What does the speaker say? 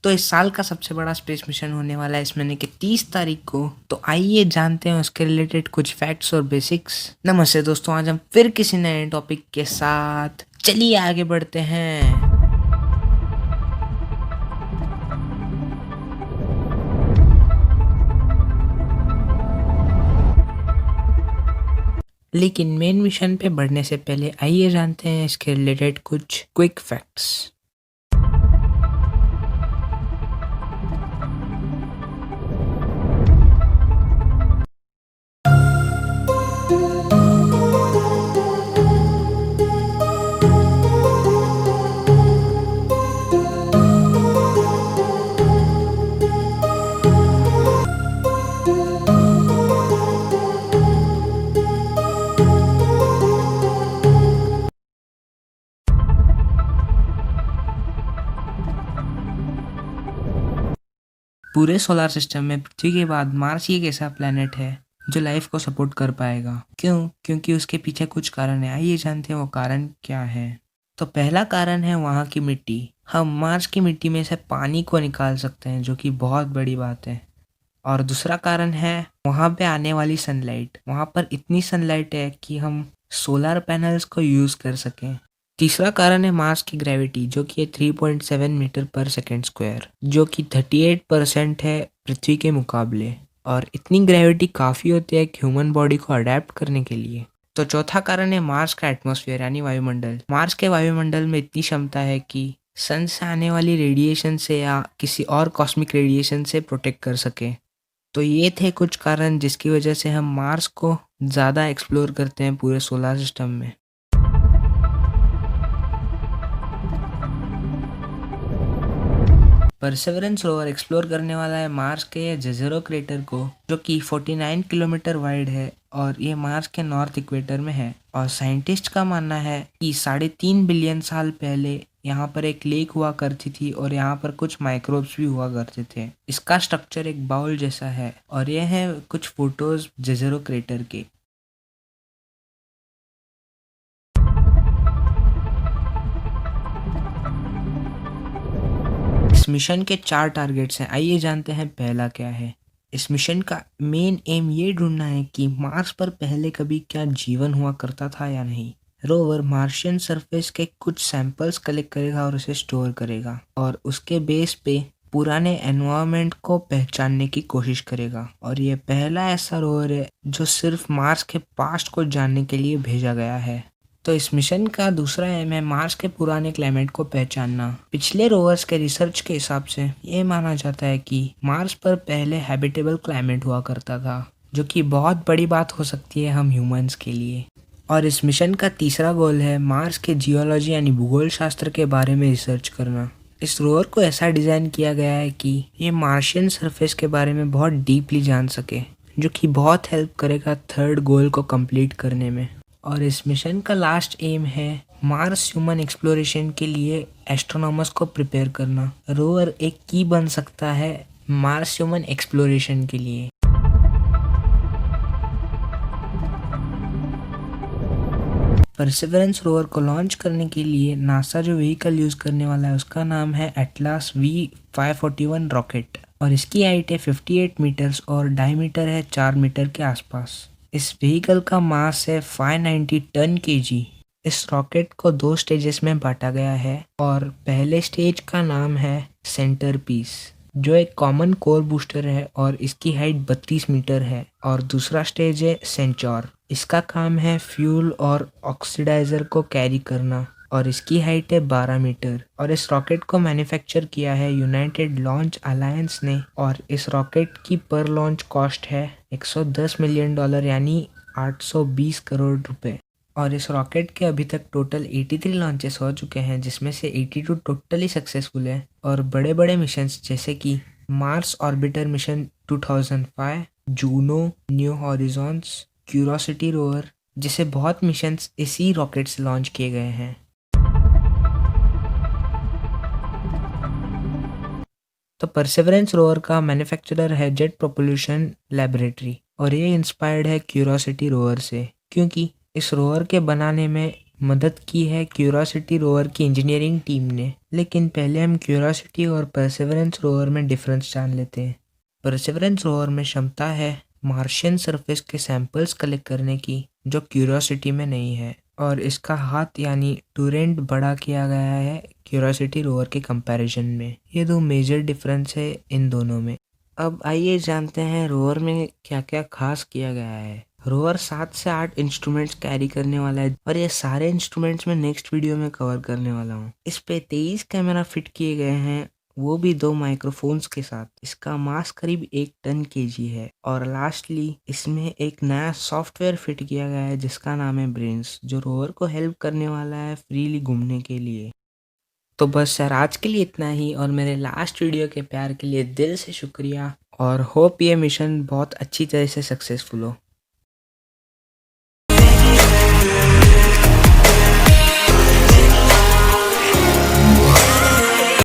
तो इस साल का सबसे बड़ा स्पेस मिशन होने वाला है इस महीने की 30 तारीख को। तो आइए जानते हैं उसके रिलेटेड कुछ फैक्ट्स और बेसिक्स। नमस्ते दोस्तों, आज हम फिर किसी नए टॉपिक के साथ चलिए आगे बढ़ते हैं। लेकिन मेन मिशन पे बढ़ने से पहले आइए जानते हैं इसके रिलेटेड कुछ क्विक फैक्ट्स। पूरे सोलर सिस्टम में पृथ्वी के बाद मार्स ही एक ऐसा प्लेनेट है जो लाइफ को सपोर्ट कर पाएगा। क्यों? क्योंकि उसके पीछे कुछ कारण है। आइए जानते हैं वो कारण क्या है। तो पहला कारण है वहाँ की मिट्टी। हम मार्स की मिट्टी में से पानी को निकाल सकते हैं, जो कि बहुत बड़ी बात है। और दूसरा कारण है वहाँ पे आने वाली सनलाइट। वहाँ पर इतनी सनलाइट है कि हम सोलर पैनल्स को यूज़ कर सकें। तीसरा कारण है मार्स की ग्रेविटी, जो कि 3.7 मीटर पर सेकेंड स्क्वायर, जो कि 38% है पृथ्वी के मुकाबले। और इतनी ग्रेविटी काफ़ी होती है ह्यूमन बॉडी को अडेप्ट करने के लिए। तो चौथा कारण है मार्स का एटमॉस्फेयर यानी वायुमंडल। मार्स के वायुमंडल में इतनी क्षमता है कि सन से आने वाली रेडिएशन से या किसी और कॉस्मिक रेडिएशन से प्रोटेक्ट कर सके। तो ये थे कुछ कारण जिसकी वजह से हम मार्स को ज़्यादा एक्सप्लोर करते हैं पूरे सोलर सिस्टम में। परसेवरेंस रोवर एक्सप्लोर करने वाला है मार्स के जज़ेरो क्रेटर को, जो कि 49 किलोमीटर वाइड है और ये मार्स के नॉर्थ इक्वेटर में है। और साइंटिस्ट का मानना है कि 3.5 बिलियन साल पहले यहाँ पर एक लेक हुआ करती थी और यहाँ पर कुछ माइक्रोब्स भी हुआ करते थे। इसका स्ट्रक्चर एक बाउल जैसा है। और ये है कुछ फोटोज जज़ेरो क्रेटर के। इस मिशन के 4 टारगेट्स हैं। आइए जानते हैं पहला क्या है। इस मिशन का मेन एम ये ढूंढना है कि मार्स पर पहले कभी क्या जीवन हुआ करता था या नहीं। रोवर मार्शियन सरफेस के कुछ सैंपल्स कलेक्ट करेगा और उसे स्टोर करेगा और उसके बेस पे पुराने एनवायरनमेंट को पहचानने की कोशिश करेगा। और ये पहला ऐसा रोवर है जो सिर्फ मार्स के पास्ट को जानने के लिए भेजा गया है। तो इस मिशन का दूसरा एम है मार्स के पुराने क्लाइमेट को पहचानना। पिछले रोवर्स के रिसर्च के हिसाब से ये माना जाता है कि मार्स पर पहले हैबिटेबल क्लाइमेट हुआ करता था, जो कि बहुत बड़ी बात हो सकती है हम ह्यूमंस के लिए। और इस मिशन का तीसरा गोल है मार्स के जियोलॉजी यानी भूगोल शास्त्र के बारे में रिसर्च करना। इस रोवर को ऐसा डिज़ाइन किया गया है कि ये मार्शियन सरफेस के बारे में बहुत डीपली जान सके, जो कि बहुत हेल्प करेगा थर्ड गोल को कंप्लीट करने में। और इस मिशन का लास्ट एम है मार्स ह्यूमन एक्सप्लोरेशन के लिए एस्ट्रोनॉमर्स को प्रिपेयर करना। रोवर एक की बन सकता है मार्स ह्यूमन एक्सप्लोरेशन के लिए। परसेवरेंस रोवर को लॉन्च करने के लिए नासा जो व्हीकल यूज करने वाला है उसका नाम है एटलास V541 रॉकेट। और इसकी हाइट है 58 मीटर्स और डायमीटर है 4 मीटर के आसपास। इस व्हीकल का मास है 590 टन केजी। इस रॉकेट को 2 स्टेजेस में बांटा गया है और पहले स्टेज का नाम है सेंटर पीस, जो एक कॉमन कोर बूस्टर है और इसकी हाइट 32 मीटर है। और दूसरा स्टेज है सेंचोर। इसका काम है फ्यूल और ऑक्सीडाइजर को कैरी करना और इसकी हाइट है 12 मीटर। और इस रॉकेट को मैन्युफैक्चर किया है यूनाइटेड लॉन्च अलायंस ने। और इस रॉकेट की पर लॉन्च कॉस्ट है $110 मिलियन यानी 820 करोड़ रुपए। और इस रॉकेट के अभी तक टोटल 83 लॉन्चेस हो चुके हैं, जिसमें से 82 टोटली सक्सेसफुल है। और बड़े बड़े मिशंस जैसे कि Mars orbiter mission 2005, Juno, new horizons, curiosity rover जैसे बहुत मिशंस इसी रॉकेट से लॉन्च किए गए हैं। तो परसेवरेंस रोवर का मैन्युफैक्चरर है जेट प्रोपल्यूशन लैबोरेटरी और ये इंस्पायर्ड है क्यूरोसिटी रोवर से, क्योंकि इस रोवर के बनाने में मदद की है क्यूरियोसिटी रोवर की इंजीनियरिंग टीम ने। लेकिन पहले हम क्यूरियोसिटी और परसेवरेंस रोवर में डिफरेंस जान लेते हैं। परसेवरेंस रोवर में क्षमता है मार्शियन सरफेस के सैंपल्स कलेक्ट करने की, जो क्यूरियोसिटी में नहीं है, और इसका हाथ यानी टूरेंट बड़ा किया गया है क्यूरियोसिटी रोवर के कंपैरिजन में। ये दो मेजर डिफरेंस है इन दोनों में। अब आइए जानते हैं रोवर में क्या क्या खास किया गया है। रोवर 7 से 8 इंस्ट्रूमेंट्स कैरी करने वाला है और ये सारे इंस्ट्रूमेंट्स मैं नेक्स्ट वीडियो में कवर करने वाला हूँ। इस पे 23 कैमरा फिट किए गए हैं, वो भी 2 माइक्रोफोन्स के साथ। इसका मास करीब 1 टन केजी है। और लास्टली इसमें एक नया सॉफ्टवेयर फिट किया गया है जिसका नाम है ब्रेन्स, जो रोवर को हेल्प करने वाला है फ्रीली घूमने के लिए। तो बस यार आज के लिए इतना ही, और मेरे लास्ट वीडियो के प्यार के लिए दिल से शुक्रिया, और होप ये मिशन बहुत अच्छी तरह से सक्सेसफुल हो।